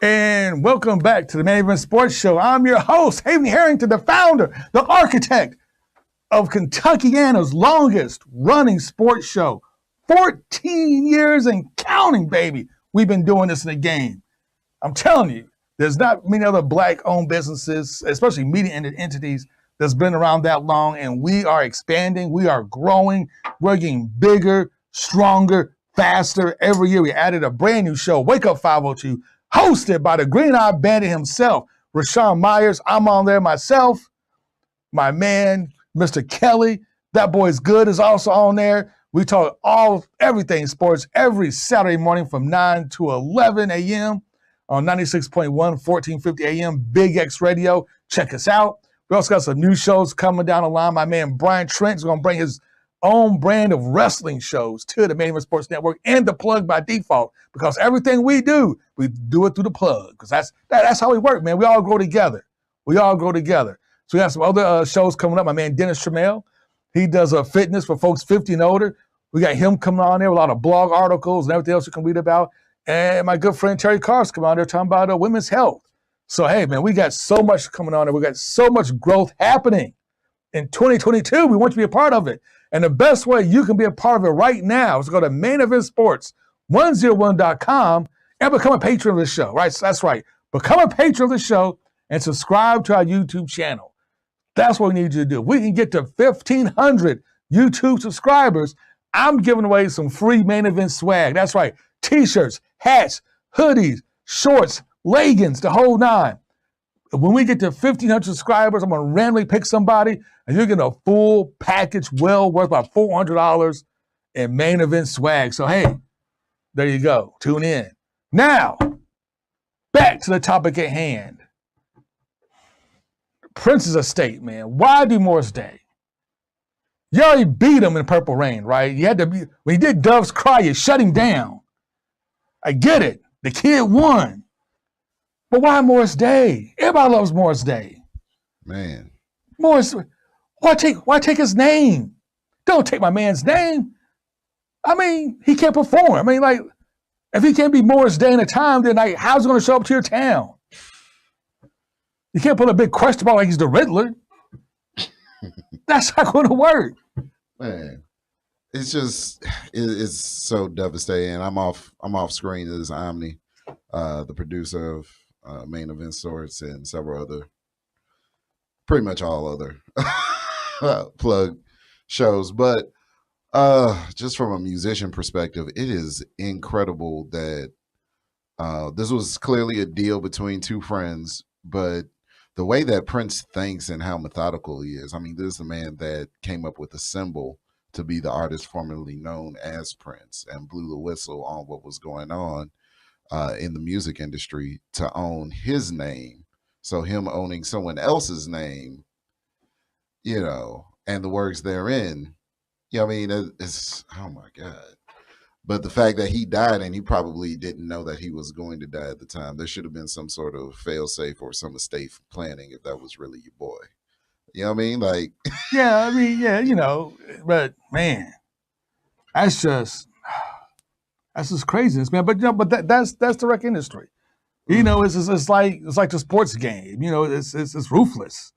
And welcome back to the Main Event Sports Show. I'm your host, Hayden Harrington, the founder, the architect of Kentuckiana's longest running sports show. 14 years and counting, baby. We've been doing this in the game. I'm telling you, there's not many other black-owned businesses, especially media entities, that's been around that long, and we are expanding, we are growing, we're getting bigger, stronger, faster. Every year we added a brand new show, Wake Up 502, hosted by the green-eyed bandit himself, Rashawn Myers. I'm on there myself. My man, Mr. Kelly, That Boy's Good, is also on there. We talk everything sports every Saturday morning from 9 to 11 a.m. on 96.1, 1450 a.m. Big X Radio. Check us out. We also got some new shows coming down the line. My man Brian Trent is going to bring his own brand of wrestling shows to the Main Event Sports Network and the Plug by default, because everything we do it through the Plug, because that's how we work, man. We all grow together. So we have some other shows coming up. My man Dennis Trammell, he does fitness for folks 50 and older. We got him coming on there with a lot of blog articles and everything else you can read about. And my good friend Terry Carr's coming on there talking about women's health. So, hey, man, we got so much coming on there. We got so much growth happening in 2022. We want you to be a part of it. And the best way you can be a part of it right now is to go to maineventsports101.com and become a patron of the show. Right? So that's right. Become a patron of the show and subscribe to our YouTube channel. That's what we need you to do. If we can get to 1,500 YouTube subscribers, I'm giving away some free Main Event swag. That's right. T-shirts, hats, hoodies, shorts, leggings, the whole nine. when we get to 1,500 subscribers, I'm going to randomly pick somebody, and you're getting a full package well worth about $400 in main event swag. So, hey, there you go. Tune in. Now, back to the topic at hand. Prince's estate, man. Why do Morris Day? You already beat him in Purple Rain, right? You had to be, when he did Doves Cry, you shut him down. I get it. The kid won. But why Morris Day? Everybody loves Morris Day. Man. Morris, why take his name? Don't take my man's name. I mean, he can't perform. I mean, like, if he can't be Morris Day in a time, then like, how's he going to show up to your town? You can't put a big question mark like he's the Riddler. That's not going to work. Man, it's just it's so devastating. I'm off screen as Omni, the producer of Main Event Sorts and several other, pretty much all other plug shows. But just from a musician perspective, it is incredible that this was clearly a deal between two friends, but the way that Prince thinks and how methodical he is. I mean, this is the man that came up with a symbol to be the artist formerly known as Prince and blew the whistle on what was going on in the music industry to own his name. So him owning someone else's name, you know, and the works therein, I mean, it's, oh my God. But the fact that he died and he probably didn't know that he was going to die at the time, there should have been some sort of fail-safe or some estate planning if that was really your boy. You know what I mean? Like, yeah, I mean, yeah, you know, but man, that's just craziness, man. But you know, but that's the rec industry. You know, it's like the sports game. You know, it's ruthless.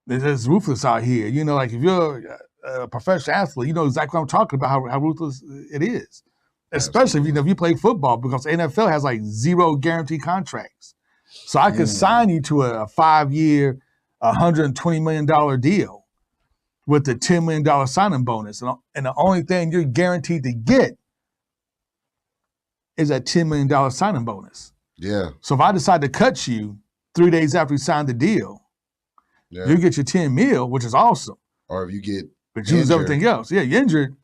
It's ruthless out here. You know, like if you're a professional athlete, you know exactly what I'm talking about, how ruthless it is. Especially if you play football, because the NFL has like 0 guaranteed contracts. So I could sign you to a 5-year, $120 million deal with the $10 million signing bonus. And the only thing you're guaranteed to get is that $10 million signing bonus. Yeah. So if I decide to cut you 3 days after you sign the deal, you get your 10 mil, which is awesome. Or if you get but you lose everything else. Yeah, you're injured.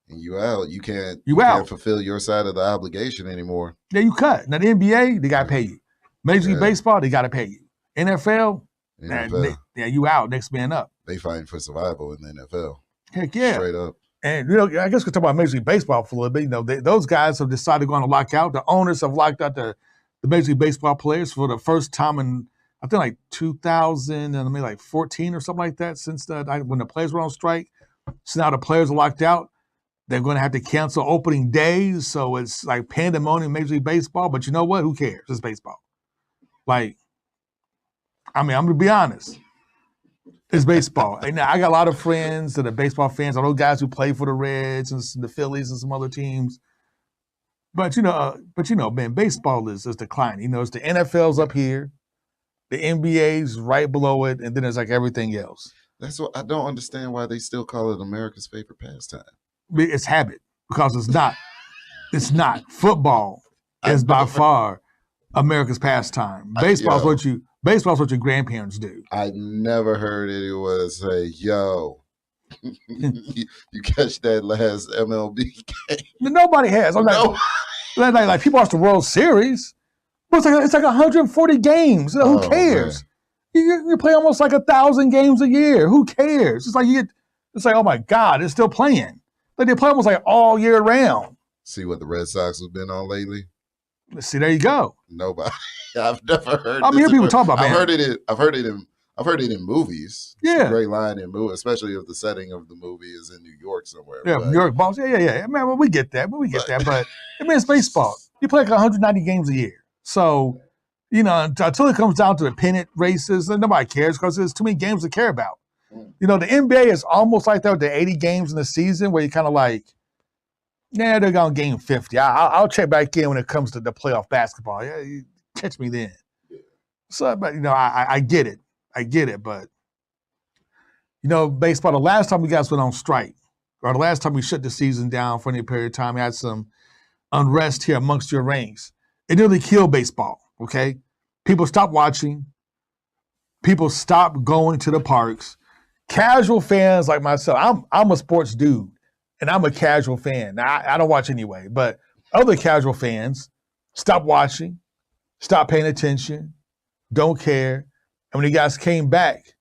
And you out. You can't fulfill your side of the obligation anymore. Yeah, you cut. Now the NBA, they gotta pay you. Major League Baseball, they gotta pay you. NFL, you out. Next man up. They fighting for survival in the NFL. Heck yeah. Straight up. And you know, I guess we'll talk about Major League Baseball for a little bit. You know, those guys have decided to go on a lockout. The owners have locked out the Major League Baseball players for the first time in I think like 2000 and maybe like 14 or something like that. Since when the players were on strike, so now the players are locked out. They're going to have to cancel opening days, so it's like pandemonium in Major League Baseball. But you know what? Who cares? It's baseball. Like, I mean, I'm going to be honest. It's baseball. And I got a lot of friends that are baseball fans. I know guys who play for the Reds and the Phillies and some other teams. But you know, man, baseball is declining. You know, it's the NFL's up here, the NBA's right below it, and then there's like everything else. That's what I don't understand why they still call it America's favorite pastime. It's habit, because it's not. It's not. Football is by far America's pastime. Baseball's what your grandparents do. I never heard anyone say, "Yo, you catch that last MLB game?" Nobody has. I'm like people watch the World Series. But it's like 140 games. Who cares? You play almost like 1,000 games a year. Who cares? It's like oh my God, it's still playing. Like they play almost like all year round. See what the Red Sox have been on lately? See, there you go. Nobody. I've never heard. I hear people talk about. I've heard it in movies. Yeah, it's a great line in movies, especially if the setting of the movie is in New York somewhere. Yeah, New York balls. Yeah. Man, well, we get that. But I mean, it's baseball. You play like 190 games a year. So, you know, until it comes down to the pennant races, nobody cares because there's too many games to care about. You know, the NBA is almost like that with the 80 games in the season where you're kind of like, they're going to game 50. I'll check back in when it comes to the playoff basketball. Yeah, you catch me then. So, but, you know, I get it. But, you know, baseball, the last time you guys went on strike, or the last time we shut the season down for any period of time, we had some unrest here amongst your ranks. It nearly killed baseball, okay? People stopped watching. People stopped going to the parks. Casual fans like myself, I'm a sports dude, and I'm a casual fan. Now, I don't watch anyway, but other casual fans stopped watching, stopped paying attention, don't care. And when you guys came back,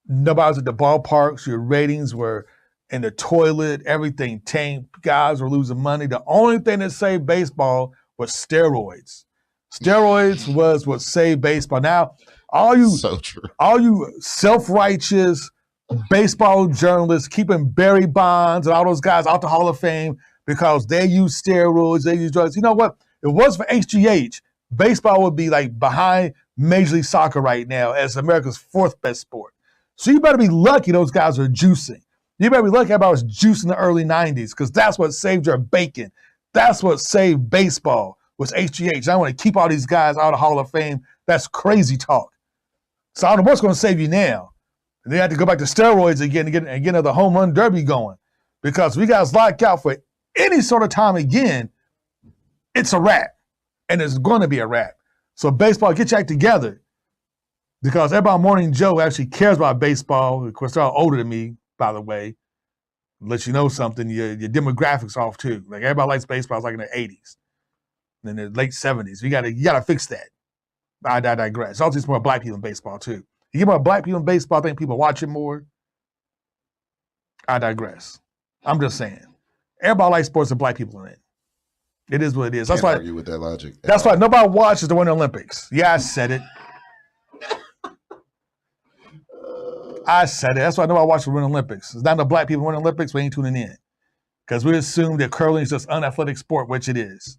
nobody was at the ballparks. Your ratings were in the toilet. Everything tanked. Guys were losing money. The only thing that saved baseball was steroids. Steroids was what saved baseball. Now, all you So true. all you self-righteous baseball journalists keeping Barry Bonds and all those guys out the Hall of Fame because they use steroids, they use drugs. You know what? If it wasn't for HGH, baseball would be like behind Major League Soccer right now as America's fourth best sport. So you better be lucky those guys are juicing. You better be lucky everybody was juicing in the early 90s because that's what saved your bacon. That's what saved baseball was HGH. I want to keep all these guys out of the Hall of Fame. That's crazy talk. So I don't know what's going to save you now. And they have to go back to steroids again and get another home run derby going. Because we guys lock out for any sort of time again, it's a wrap. And it's going to be a wrap. So baseball, get your act together. Because everybody on Morning Joe actually cares about baseball. Of course, they're all older than me, by the way. Let you know something, your demographics off too. Like everybody likes baseball, it's like in the 80s. And in the late 70s. You gotta fix that. I digress. Also, it's more black people in baseball, too. You get more black people in baseball, I think people watch it more. I digress. I'm just saying. Everybody likes sports with black people in it. It is what it is. That's Can't why argue with that logic. That's why nobody watches the Winter Olympics. Yeah, I said it. That's why nobody watches the Winter Olympics. It's not the black people in the Winter Olympics, we ain't tuning in. Because we assume that curling is just unathletic sport, which it is.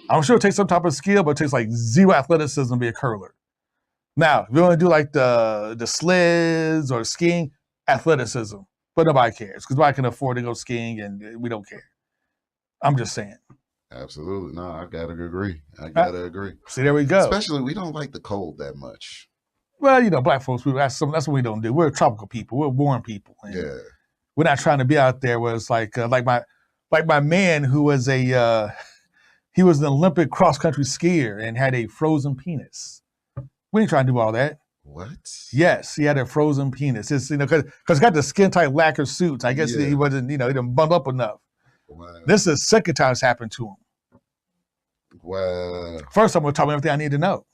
I'm sure it takes some type of skill, but it takes like zero athleticism to be a curler. Now, if you want to do like the sleds or skiing, athleticism. But nobody cares because nobody can afford to go skiing and we don't care. I'm just saying. Absolutely. No, I gotta agree. Agree. See, there we go. Especially we don't like the cold that much. Well, you know, black folks, that's what we don't do. We're tropical people. We're warm people. And Yeah. We're not trying to be out there where it's like my man who was he was an Olympic cross-country skier and had a frozen penis. We ain't trying to do all that. What? Yes, he had a frozen penis. It's, because he got the skin-tight lacquer suits. I guess he wasn't, he didn't bundle up enough. Wow. This is the second time it's happened to him. Wow. First, I'm going to tell him everything I need to know.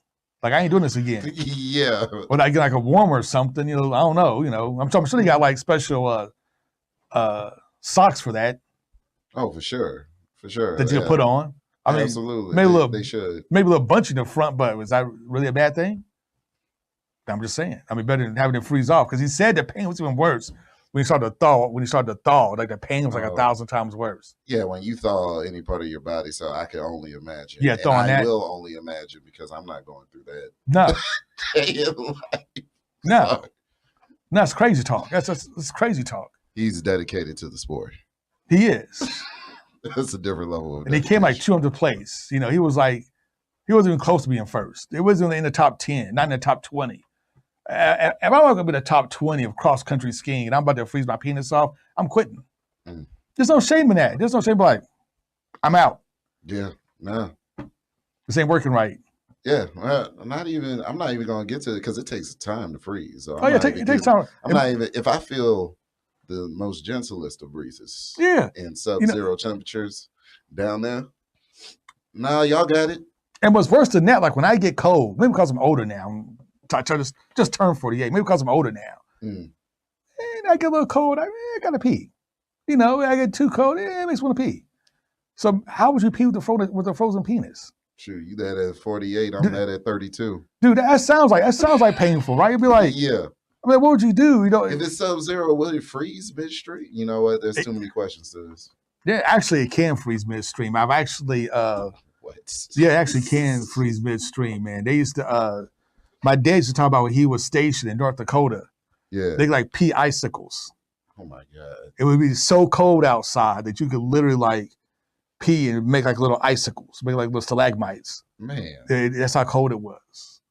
Like, I ain't doing this again. Yeah. When I get like a warmer or something, I don't know, I'm sure they got like special socks for that. Oh, for sure. For sure. That you can put on. I mean, absolutely. Maybe they should. Maybe a little bunch in the front, but was that really a bad thing? I'm just saying. I mean, better than having it freeze off because he said the pain was even worse when he started to thaw. Like the pain was like 1,000 times worse. Yeah, when you thaw any part of your body, so I can only imagine. Yeah, thawing that. I will only imagine because I'm not going through that. No. No. No, it's crazy talk. That's crazy talk. He's dedicated to the sport. He is. That's a different level of. And he came like 200th place. He wasn't even close to being first. It wasn't in the top 10, not in the top 20. If I'm not going to be the top 20 of cross country skiing and I'm about to freeze my penis off, I'm quitting. Mm. There's no shame in that. There's no shame like, I'm out. Yeah, no. This ain't working right. Yeah, well, I'm not even going to get to it because it takes time to freeze. So it takes time. If I feel the most gentlest of breezes in sub-zero temperatures down there, no, y'all got it. And what's worse than that, like when I get cold, maybe because I'm older now, I just turned 48, maybe because I'm older now, and I get a little cold, I got to pee. I get too cold, it makes me want to pee. So how would you pee with a frozen penis? Shoot, you that at 48, I'm that at 32. Dude, that sounds like painful, right? You'd be like, yeah. I mean, what would you do? If it's sub-zero, will it freeze midstream? You know what? There's too many questions to this. Yeah, actually, it can freeze midstream. I've actually, what? Yeah, it actually can freeze midstream, man. They used to, my dad used to talk about when he was stationed in North Dakota. Yeah. They like pea icicles. Oh my God. It would be so cold outside that you could literally like pee and make like little icicles, make like little stalagmites. Man. That's how cold it was.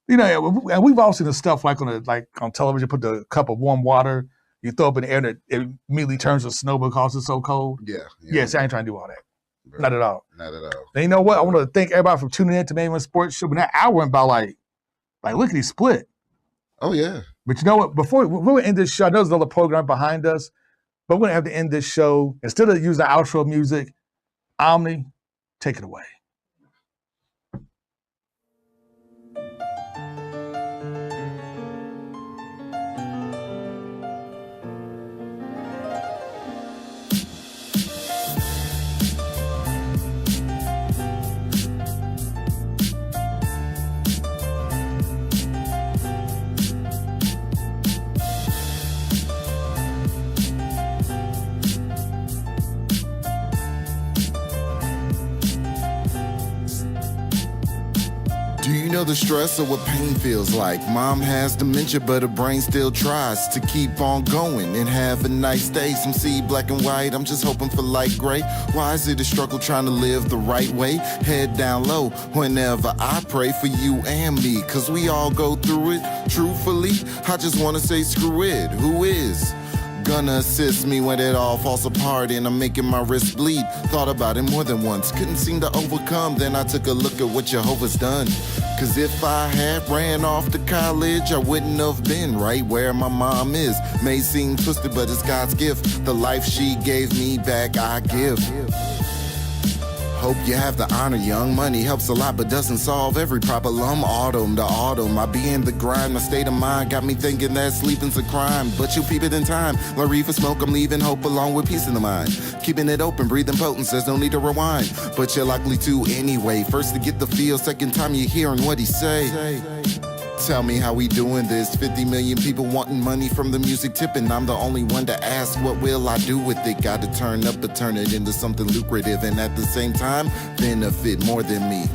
And we've all seen the stuff like on television, put the cup of warm water, you throw up in the air and it immediately turns to snow because it's so cold. Yeah. Yes, I ain't trying to do all that. Bro, not at all. Not at all. And you know what? I want to thank everybody for tuning in to Main Event Sports Show. But that hour went by like look at he split. Oh, yeah. But you know what? Before we'll end this show, I know there's another program behind us, but we're going to have to end this show. Instead of using the outro music, Omni, take it away. Do you know the stress of what pain feels like? Mom has dementia, but her brain still tries to keep on going and have a nice day. Some see black and white, I'm just hoping for light gray. Why is it a struggle trying to live the right way? Head down low whenever I pray for you and me, cause we all go through it. Truthfully, I just wanna say screw it. Who is gonna assist me when it all falls apart and I'm making my wrist bleed? Thought about it more than once, couldn't seem to overcome. Then I took a look at what Jehovah's done. Cause if I had ran off to college, I wouldn't have been right where my mom is. May seem twisted, but it's God's gift. The life she gave me back, I give. Hope you have the honor, young. Money helps a lot, but doesn't solve every problem. Autumn to autumn, I be in the grind. My state of mind got me thinking that sleeping's a crime. But you peep it in time. Like reefer smoke, I'm leaving hope along with peace in the mind. Keeping it open, breathing potent, says no need to rewind. But you're likely to anyway. First to get the feel, second time you're hearing what he say. Tell me how we doing this. 50 million people wanting money from the music tipping. I'm the only one to ask, what will I do with it? Gotta turn up, but turn it into something lucrative, and at the same time, benefit more than me.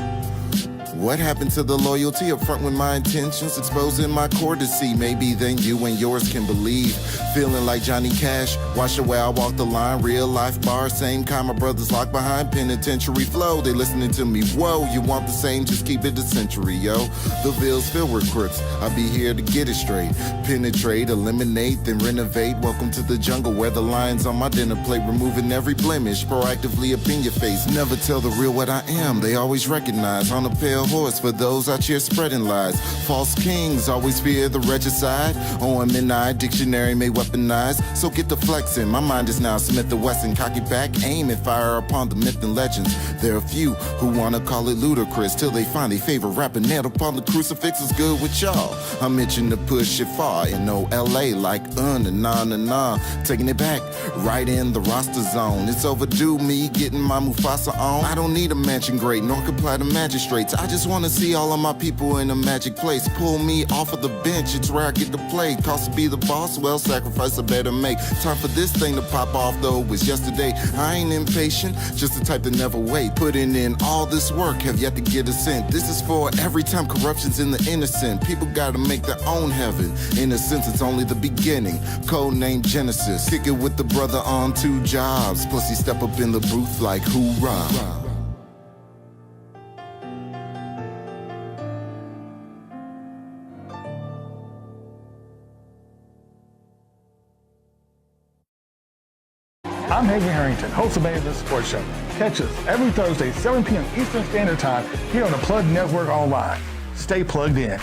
What happened to the loyalty up front with my intentions? Exposing my courtesy, maybe then you and yours can believe. Feeling like Johnny Cash, watch the way I walk the line. Real life bar, same kind my brothers locked behind. Penitentiary flow, they listening to me. Whoa, you want the same, just keep it a century, yo. The Ville's filled with crooks, I be here to get it straight. Penetrate, eliminate, then renovate. Welcome to the jungle where the lion's on my dinner plate. Removing every blemish, proactively up in your face. Never tell the real what I am, they always recognize. On a pale horse for those out here spreading lies. False kings always fear the regicide. On midnight, dictionary may weaponize. So get the flexing, my mind is now Smith & Wesson. Cocky back, aim and fire upon the myth and legends. There are few who wanna call it ludicrous till they find their favorite rapper nailed upon the crucifix. Is good with y'all, I'm itching to push it far. In LA like na. Taking it back, right in the roster zone. It's overdue, me getting my Mufasa on. I don't need a mansion great, nor comply to magistrates. I just wanna see all of my people in a magic place. Pull me off of the bench, it's where I get to play. Cost to be the boss, well, sacrifice I better make. Time for this thing to pop off, though it was yesterday. I ain't impatient, just the type to never wait. Putting in all this work, have yet to get a cent. This is for every time corruption's in the innocent. People gotta make their own heaven. In a sense, it's only the beginning. Code name Genesis. Kick it with the brother on 2 jobs. Plus he step up in the booth like hoorah. I'm Hagen Harrington, host of the Sports Show. Catch us every Thursday, 7 p.m. Eastern Standard Time here on the Plug Network Online. Stay plugged in.